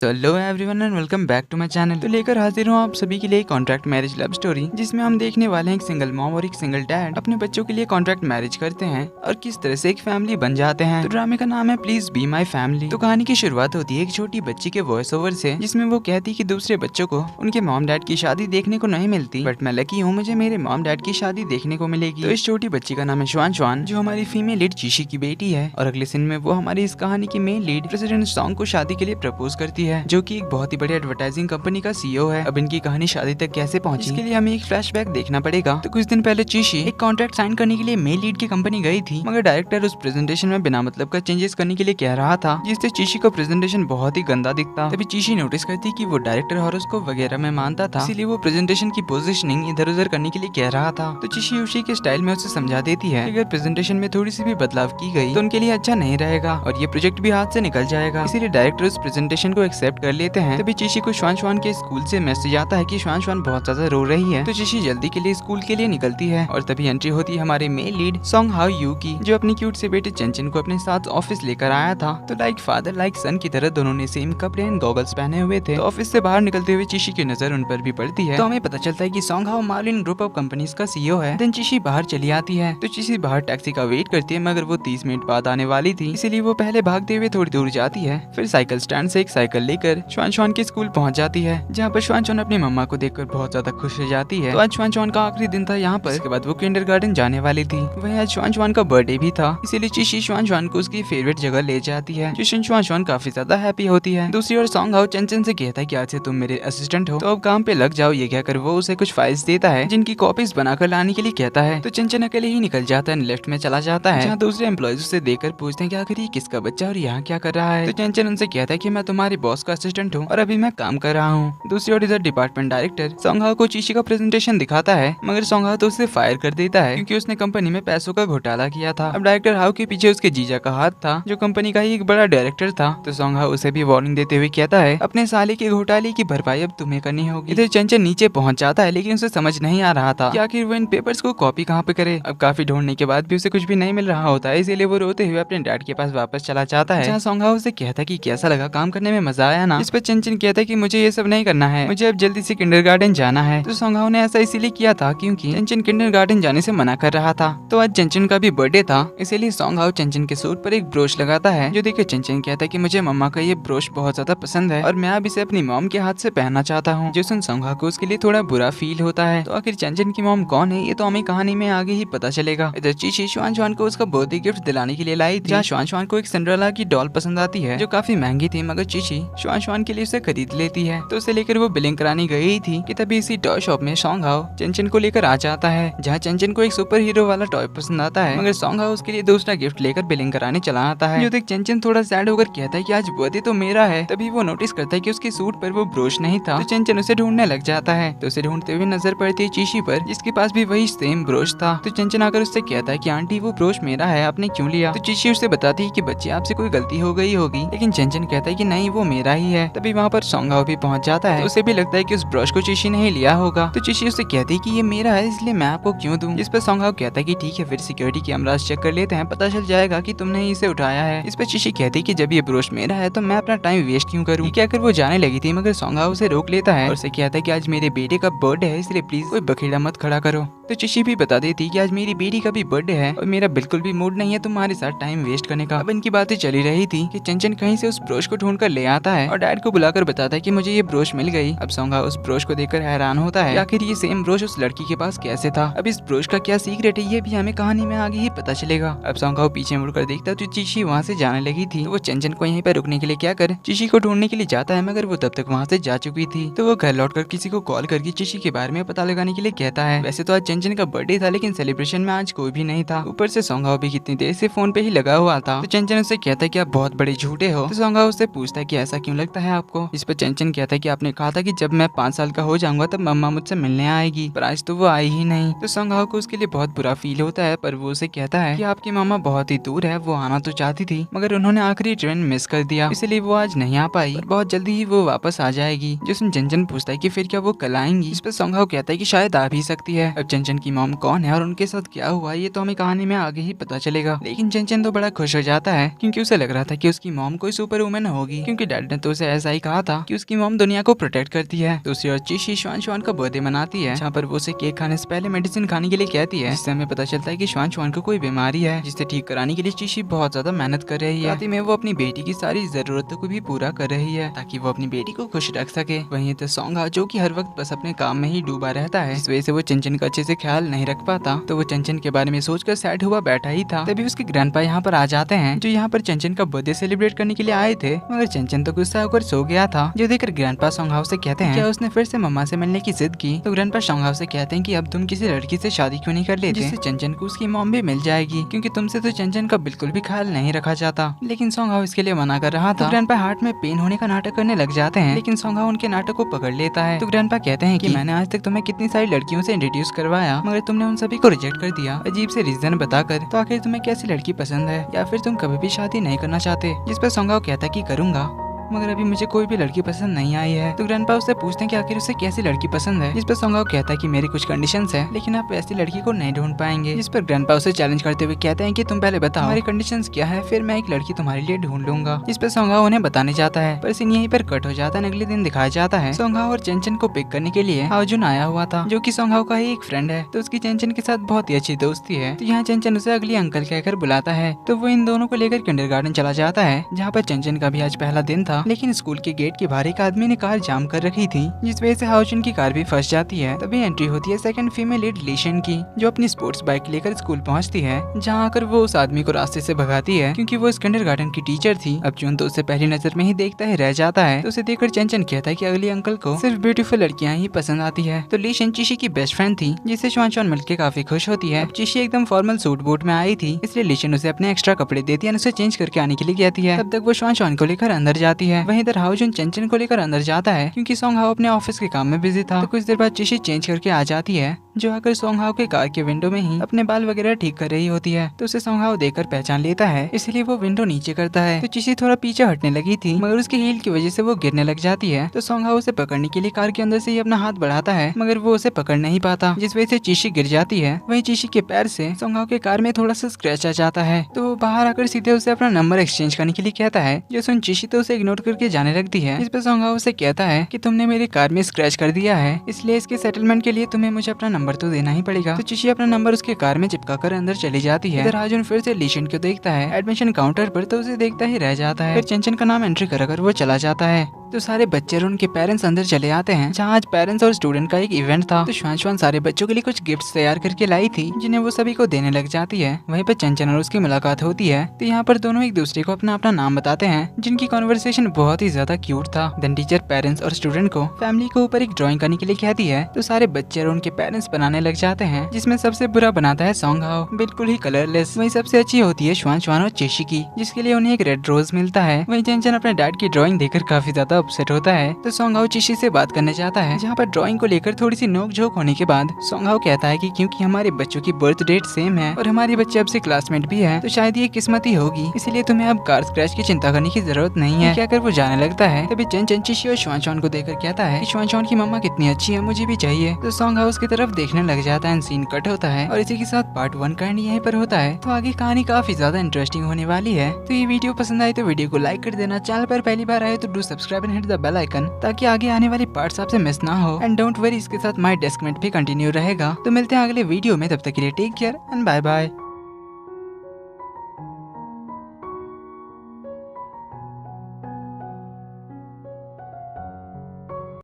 तो hello everyone and welcome back to my channel. तो लेकर हाजिर हूँ आप सभी के लिए कॉन्ट्रैक्ट मैरिज लव स्टोरी, जिसमें हम देखने वाले हैं एक सिंगल मॉम और एक सिंगल डैड अपने बच्चों के लिए कॉन्ट्रैक्ट मैरिज करते हैं और किस तरह से एक फैमिली बन जाते हैं। तो ड्रामे का नाम है प्लीज बी माई फैमिली। तो कहानी की शुरुआत होती है एक छोटी बच्ची के वॉइस ओवर से, जिसमें वो कहती कि दूसरे बच्चों को उनके मॉम डैड की शादी देखने को नहीं मिलती, बट मैं लकी हूँ, मुझे मेरे मॉम डैड की शादी देखने को मिलेगी। तो इस छोटी बच्ची का नाम है श्वान, जो हमारी फीमेल लीड चीशी की बेटी है। और अगले सीन में वो हमारी इस कहानी की मेन लीड प्रेसिडेंट सॉन्ग को शादी के लिए प्रपोज करती है, जो की एक बहुत ही बड़ी एडवर्टाइजिंग कंपनी का सीईओ है। अब इनकी कहानी शादी तक कैसे पहुंची, इसके लिए हमें एक फ्लैशबैक देखना पड़ेगा। तो कुछ दिन पहले चीशी एक कॉन्ट्रैक्ट साइन करने के लिए मेल लीड की कंपनी गई थी, मगर डायरेक्टर उस प्रेजेंटेशन में बिना मतलब का चेंजेस करने के लिए कह रहा था, जिससे चीशी को प्रेजेंटेशन बहुत ही गंदा दिखता। तभी चीशी नोटिस करती कि वो डायरेक्टर हॉरोस्कोप वगैरह में मानता था, इसीलिए वो प्रेजेंटेशन की पोजीशनिंग इधर उधर करने के लिए कह रहा था। तो चीशी उसी के स्टाइल में उसे समझा देती है कि अगर प्रेजेंटेशन में थोड़ी सी भी बदलाव की गई तो उनके लिए अच्छा नहीं रहेगा और ये प्रोजेक्ट भी हाथ से निकल जाएगा। इसीलिए डायरेक्टर उस प्रेजेंटेशन को एक्सेप्ट कर लेते हैं। तभी चीशी को श्वान के स्कूल से मैसेज आता है कि श्वान बहुत ज्यादा रो रही है। तो चीशी जल्दी के लिए स्कूल के लिए निकलती है और तभी एंट्री होती है हमारे male lead song how you की, जो अपनी क्यूट से बेटे चंचन को अपने साथ ऑफिस लेकर आया था। तो लाइक फादर लाइक सन की तरह दोनों ने सेम कपड़े एंड गॉगल्स पहने हुए थे। तो ऑफिस से बाहर निकलते हुए चीशी की नजर उन पर भी पड़ती है, तो हमें पता चलता है कि Song Hau Marlin group of companies का सीईओ है। देन चीशी बाहर चली आती है। तो चीशी बाहर टैक्सी का वेट करती है, मगर वो 30 मिनट बाद आने वाली थी, इसीलिए वो पहले भागते हुए थोड़ी दूर जाती है। फिर साइकिल स्टैंड से एक साइकिल लेकर श्वान के स्कूल पहुंच जाती है, जहाँ पर श्वान अपनी मम्मा को देखकर बहुत ज्यादा खुश हो जाती है। तो आज श्वान का आखिरी दिन था यहाँ पर, इसके बाद वो किंडरगार्टन जाने वाली थी। वहीं आज श्वान का बर्थडे भी था, इसीलिए चीशी श्वान को उसकी फेवरेट जगह ले जाती है, जिससे श्वान काफी ज्यादा हैप्पी होती है। दूसरी ओर सॉन्ग हाउ चंचन से कहता है कि आज से तुम मेरे असिस्टेंट हो, तो अब काम पे लग जाओ। ये कहकर वो उसे कुछ फाइल्स देता है, जिनकी कॉपीज बनाकर लाने के लिए कहता है। तो चंचन अकेले ही निकल जाता है, लेफ्ट में चला जाता है, जहाँ दूसरे एम्प्लॉइज उसे देखकर पूछते हैं कि आखिर ये किसका बच्चा और यहाँ क्या कर रहा है। तो चंचन उनसे कहता है कि मैं तुम्हारे बॉस का असिस्टेंट हूँ और अभी मैं काम कर रहा हूँ। दूसरी ओर इधर डिपार्टमेंट डायरेक्टर सॉन्ग हाउ को चीशी का प्रेजेंटेशन दिखाता है, मगर सॉन्ग हाउ तो उसे फायर कर देता है, क्योंकि उसने कंपनी में पैसों का घोटाला किया था। अब डायरेक्टर हाउ के पीछे उसके जीजा का हाथ था, जो कंपनी का ही एक बड़ा डायरेक्टर था। तो सॉन्ग हाउ उसे भी वार्निंग देते हुए कहता है अपने साले के घोटाले की भरपाई अब तुम्हें करनी होगी। इधर चंचन नीचे पहुंच जाता है, लेकिन उसे समझ नहीं आ रहा था कि आखिर वो इन पेपर्स को कॉपी कहाँ पे करे। अब काफी ढूंढने के बाद भी उसे कुछ भी नहीं मिल रहा होता है, इसीलिए वो रोते हुए अपने डैड के पास वापस चला जाता है, जहाँ सॉन्ग हाउ उसे कहता है कि कैसा लगा काम करने में, मजा आया ना। इस पर चंचन कहता है कि मुझे ये सब नहीं करना है, मुझे अब जल्दी से किंडरगार्टन जाना है। तो सॉन्ग हाउ ने ऐसा इसीलिए किया था क्योंकि चंचन किंडरगार्टन जाने से मना कर रहा था। तो आज चंचन का भी बर्थडे था, इसीलिए सॉन्ग हाउ चंचन के सूट पर एक ब्रोच लगाता है, जो देखे चंचन कहता है कि मुझे मम्मा का ये ब्रोच बहुत ज्यादा पसंद है और मैं अब इसे अपनी मॉम के हाथ से पहनना चाहता हूँ। जो सुन सॉन्ग हाउ को उसके लिए थोड़ा बुरा फील होता है। तो आखिर चंचन की मॉम कौन है, ये तो हमें कहानी में आगे ही पता चलेगा। इधर चीची श्वान को उसका बर्थडे गिफ्ट दिलाने के लिए लाई थी, जहाँ श्वान को एक सिंड्रेला की डॉल पसंद आती है, जो काफी महंगी थी, मगर चीची श्वान के लिए उसे खरीद लेती है। तो उसे लेकर वो बिलिंग कराने गई थी कि तभी इसी टॉय शॉप में सॉन्ग हाउ चंचन को लेकर आ जाता है, जहाँ चंचन को एक सुपर हीरो वाला टॉय पसंद आता है, मगर सॉन्ग हाउ उसके लिए दूसरा गिफ्ट लेकर बिलिंग कराने चला आता है। जो देख चंचन थोड़ा सैड होकर कहता है कि आज बर्थडे तो मेरा है। तभी वो नोटिस करता है कि उसके सूट पर वो ब्रोच नहीं था, तो चंचन उसे ढूंढने लग जाता है। तो उसे ढूंढते हुए नजर पड़ती है चीशी पर, जिसके पास भी वही सेम ब्रोच था। तो चंचन आकर उससे कहता है कि आंटी वो ब्रोच मेरा है, आपने क्यों लिया। तो चीशी उसे बताती है कि बच्चे आपसे कोई गलती हो गई होगी, लेकिन चंचन कहता है कि नहीं वो मेरा ही है। तभी वहाँ पर सॉन्ग हाउ भी पहुंच जाता है, तो उसे भी लगता है कि उस ब्रश को चीशी ने ही लिया होगा। तो चीशी उसे कहती है कि ये मेरा है, इसलिए मैं आपको क्यों दूं। इस पर सॉन्ग हाउ कहता है कि ठीक है, फिर सिक्योरिटी कैमरास चेक कर लेते हैं, पता चल जाएगा कि तुमने ही इसे उठाया है। इस पर चीशी कहती है कि जब ये ब्रश मेरा है तो मैं अपना टाइम वेस्ट क्यों करूँ। कहकर वो जाने लगी थी, मगर सॉन्ग हाउ उसे रोक लेता है और उसे कहता है कि आज मेरे बेटे का बर्थडे है, इसलिए प्लीज कोई बखेड़ा मत खड़ा करो। तो चीशी भी बता देती कि आज मेरी बेटी का भी बर्थडे है और मेरा बिल्कुल भी मूड नहीं है तुम्हारे साथ टाइम वेस्ट करने का। अब इनकी बातें चली रही थी कि चंचन कहीं से उस ब्रोच को ढूंढ कर ले आता है और डैड को बुलाकर बताता है कि मुझे ये ब्रोच मिल गई। अब सॉन्ग हाउ उस ब्रोच को देखकर हैरान होता है, आखिर ये सेम ब्रोच उस लड़की के पास कैसे था। अब इस ब्रोच का क्या सीक्रेट है, ये भी हमें कहानी में आगे ही पता चलेगा। अब सॉन्ग हाउ पीछे मुड़कर देखता है तो चीशी वहाँ से जाने लगी थी। तो वो चंचन को यहीं पर रुकने के लिए क्या कर चीशी को ढूंढने के लिए जाता है, मगर वो तब तक वहाँ से जा चुकी थी। तो वो घर लौटकर किसी को कॉल करके चीशी के बारे में पता लगाने के लिए कहता है। वैसे तो आज चंचन का बर्थडे था, लेकिन सेलिब्रेशन में आज कोई भी नहीं था। ऊपर से सॉन्ग हाउ भी कितनी देर से फोन पे ही लगा हुआ था। तो चंचन उससे कहता है कि आप बहुत बड़े झूठे हो। तो सॉन्ग हाउ उससे पूछता है कि ऐसा क्यों लगता है आपको। इस पर चंचन कहता है कि आपने कहा था कि जब मैं 5 साल का हो जाऊंगा तब मम्मा मुझसे मिलने आएगी, पर आज तो वो आई ही नहीं। तो सॉन्ग हाउ को उसके लिए बहुत बुरा फील होता है, पर वो उसे कहता है कि आपकी मामा बहुत ही दूर है, वो आना तो चाहती थी, मगर उन्होंने आखिरी ट्रेन मिस कर दिया, इसलिए वो आज नहीं आ पाई, बहुत जल्दी ही वो वापस आ जाएगी। जिसमें चंचन पूछता है कि फिर क्या वो कल आएंगी। इस पर सॉन्ग हाउ कहता है कि शायद आ भी सकती है। अब चंचन चंचन की मॉम कौन है और उनके साथ क्या हुआ ये तो हमें कहानी में आगे ही पता चलेगा। लेकिन चंचन तो बड़ा खुश हो जाता है क्योंकि उसे लग रहा था कि उसकी मॉम कोई सुपर वुमन होगी, क्योंकि डैड ने तो उसे ऐसा ही कहा था कि उसकी मॉम दुनिया को प्रोटेक्ट करती है। दूसरी ओर चिशी श्वान का बर्थडे मनाती है, जहाँ पर वो उसे केक खाने से पहले मेडिसिन खाने के लिए कहती है, जिससे हमें पता चलता है कि श्वान को कोई बीमारी है जिसे ठीक कराने के लिए चिशी बहुत ज्यादा मेहनत कर रही है। साथ ही में वो अपनी बेटी की सारी जरूरतों को भी पूरा कर रही है ताकि वो अपनी बेटी को खुश रख सके। वहीं तो सोंगा जो कि हर वक्त बस अपने काम में ही डूबा रहता है, इस वजह से वो चंचन का अच्छे से ख्याल नहीं रख पाता। तो वो चंचन के बारे में सोचकर सैड हुआ बैठा ही था, तभी उसके ग्रैंडपा यहाँ पर आ जाते हैं, जो यहाँ पर चंचन का बर्थडे सेलिब्रेट करने के लिए आए थे। मगर चंचन तो गुस्सा होकर सो गया था, जो देखकर ग्रैंडपा सोंगहाओ से कहते हैं क्या उसने फिर से मम्मा से मिलने की जिद की। तो ग्रैंडपा सोंगहाओ से कहते हैं कि अब तुम किसी लड़की से शादी क्यों नहीं कर लेते, जिससे चंचन को उसकी मॉम भी मिल जाएगी, क्योंकि तुमसे तो चंचन का बिल्कुल भी ख्याल नहीं रखा जाता। लेकिन सोंगहाओ इसके लिए मना कर रहा था। तो ग्रैंडपा हार्ट में पेन होने का नाटक करने लग जाते हैं, लेकिन सोंगहाओ उनके नाटक को पकड़ लेता है। तो ग्रैंडपा कहते हैं कि मैंने आज तक तुम्हें कितनी सारी लड़कियों से इंट्रोड्यूस करवाया, मगर तुमने उन सभी को रिजेक्ट कर दिया अजीब से रीजन बताकर। तो आखिर तुम्हें कैसी लड़की पसंद है, या फिर तुम कभी भी शादी नहीं करना चाहते। जिस पर सोंगहाओ कहता है कि करूंगा, मगर अभी मुझे कोई भी लड़की पसंद नहीं आई है। तो ग्रैंडपा उससे पूछते हैं कि आखिर उसे कैसी लड़की पसंद है, जिस पर सोंगहाओ कहता है कि मेरी कुछ कंडीशंस है, लेकिन आप ऐसी लड़की को नहीं ढूंढ पाएंगे। जिस पर ग्रैंडपा उसे चैलेंज करते हुए कहते हैं कि तुम पहले बताओ हमारी कंडीशंस क्या है, फिर मैं एक लड़की तुम्हारे लिए ढूंढ लूंगा। जिस पर सोंगहाओ उन्हें बताने जाता है, पर सीन यहीं पर कट हो जाता है। अगले दिन दिखाया जाता है सोंगहाओ और चंचन को पिक करने के लिए हाओजुन आया हुआ था, जो कि सोंगहाओ का ही एक फ्रेंड है। तो उसकी चंचन के साथ बहुत ही अच्छी दोस्ती है। तो यहाँ चंचन उसे अगली अंकल कहकर बुलाता है। तो वो इन दोनों को लेकर किंडरगार्टन चला जाता है, जहाँ पर चंचन का भी आज पहला दिन था। लेकिन स्कूल के गेट के बाहर एक आदमी ने कार जाम कर रखी थी, जिस वजह से हाओजुन की कार भी फंस जाती है। तभी एंट्री होती है सेकंड फीमेल लीड लीशन की, जो अपनी स्पोर्ट्स बाइक लेकर स्कूल पहुंचती है, जहां आकर वो उस आदमी को रास्ते से भगाती है, क्योंकि वो इस किंडरगार्टन की टीचर थी। अब जून तो उसे पहली नजर में ही देखता है रह जाता है। तो उसे देखकर चंचन कहता है कि अगली अंकल को सिर्फ ब्यूटीफुल लड़कियां ही पसंद आती है। तो लीशन चिशी की बेस्ट फ्रेंड थी, जिससे श्वान मिलकर काफी खुश होती है। चिशी एकदम फॉर्मल सूट बूट में आई थी, इसलिए लीशन उसे अपने एक्स्ट्रा कपड़े देती है, उसे चेंज करके आने के लिए कहती है। तब तक वो श्वान को लेकर अंदर जाती है। वहीं इधर हाओजुन चंचन को लेकर अंदर जाता है, क्योंकि सोंगहाओ अपने ऑफिस के काम में बिजी था। तो कुछ देर बाद चिशी चेंज करके आ जाती है, जो आकर सोंगहाओ के कार के विंडो में ही अपने बाल वगैरह ठीक कर रही होती है। तो उसे सोंगहाओ देखकर पहचान लेता है, इसलिए वो विंडो नीचे करता है। तो चिशी थोड़ा पीछे हटने लगी थी, मगर उसकी हील की वजह से वो गिरने लग जाती है। तो सोंगहाओ उसे पकड़ने के लिए कार के अंदर से ही अपना हाथ बढ़ाता है, मगर वो उसे पकड़ नहीं पाता, जिस वजह से चिशी गिर जाती है। वहीं चिशी के पैर से सोंगहाओ के कार में थोड़ा सा स्क्रैच आ जाता है। तो वो बाहर आकर सीधे उसे अपना नंबर एक्सचेंज करने के लिए कहता है, जो सुन चिशी तो उसे इग्नोर करके जाने लगती है। इस पर सोंगहाओ उसे कहता है कि तुमने मेरी कार में स्क्रैच कर दिया है, इसलिए इसके सेटलमेंट के लिए तुम्हें मुझे अपना नंबर तो देना ही पड़ेगा। तो चिशी अपना नंबर उसके कार में चिपका कर अंदर चली जाती है। इधर हाओजुन फिर से लीशन को देखता है एडमिशन काउंटर पर, तो उसे देखता ही रह जाता है। फिर चंचन का नाम एंट्री कर वो चला जाता है। तो सारे बच्चे और उनके पेरेंट्स अंदर चले आते हैं, जहाँ आज पेरेंट्स और स्टूडेंट का एक इवेंट था। तो श्वान सारे बच्चों के लिए कुछ गिफ्ट्स तैयार करके लाई थी, जिन्हें वो सभी को देने लग जाती है। वहीं पर चंचन और उसकी मुलाकात होती है। तो यहाँ पर दोनों एक दूसरे को अपना अपना नाम बताते हैं, जिनकी कॉन्वर्सेशन बहुत ही ज्यादा क्यूट था। देन टीचर पेरेंट्स और स्टूडेंट को फैमिली के ऊपर एक ड्राइंग करने के लिए कहती है। तो सारे बच्चे और उनके पेरेंट्स बनाने लग जाते हैं, जिसमें सबसे बुरा बनाता है सोंगहाओ, बिल्कुल ही कलरलेस। वहीं सबसे अच्छी होती है श्वान और चिशी की, जिसके लिए उन्हें एक रेड रोज मिलता है। वहीं चंचन अपने डैड की ड्राइंग देखकर काफी ज्यादा अपसेट होता है। तो सोंगहाओ चिशी से बात करने जाता है, जहाँ पर ड्राइंग को लेकर थोड़ी सी नोक-झोंक होने के बाद सोंगहाओ कहता है कि क्योंकि हमारे बच्चों की बर्थ डेट सेम है और हमारे बच्चे अब से क्लासमेट भी है, तो शायद ये किस्मत ही होगी, इसलिए तुम्हें अब कार स्क्रैच की चिंता करने की जरूरत नहीं है। कहकर वो जाने लगता है। तभी चंचन चिशी और श्वान को देखकर कहता है कि श्वान की मम्मा कितनी अच्छी है, मुझे भी चाहिए। तो सोंगहाओ उसकी तरफ देखने लग जाता है। सीन कट होता है और इसी के साथ पार्ट 1 का एंड यहीं पर होता है। तो आगे कहानी काफी ज्यादा इंटरेस्टिंग होने वाली है। तो ये वीडियो पसंद आई तो वीडियो को लाइक कर देना, चैनल पर पहली बार आए तो do subscribe and hit the bell icon, ताकि आगे आने वाली पार्ट्स आपसे मिस ना हो। एंड डोंट वरी, इसके साथ माय डेस्कमेट भी कंटिन्यू रहेगा। तो मिलते हैं अगले वीडियो में, तब तक के लिए take care and bye bye.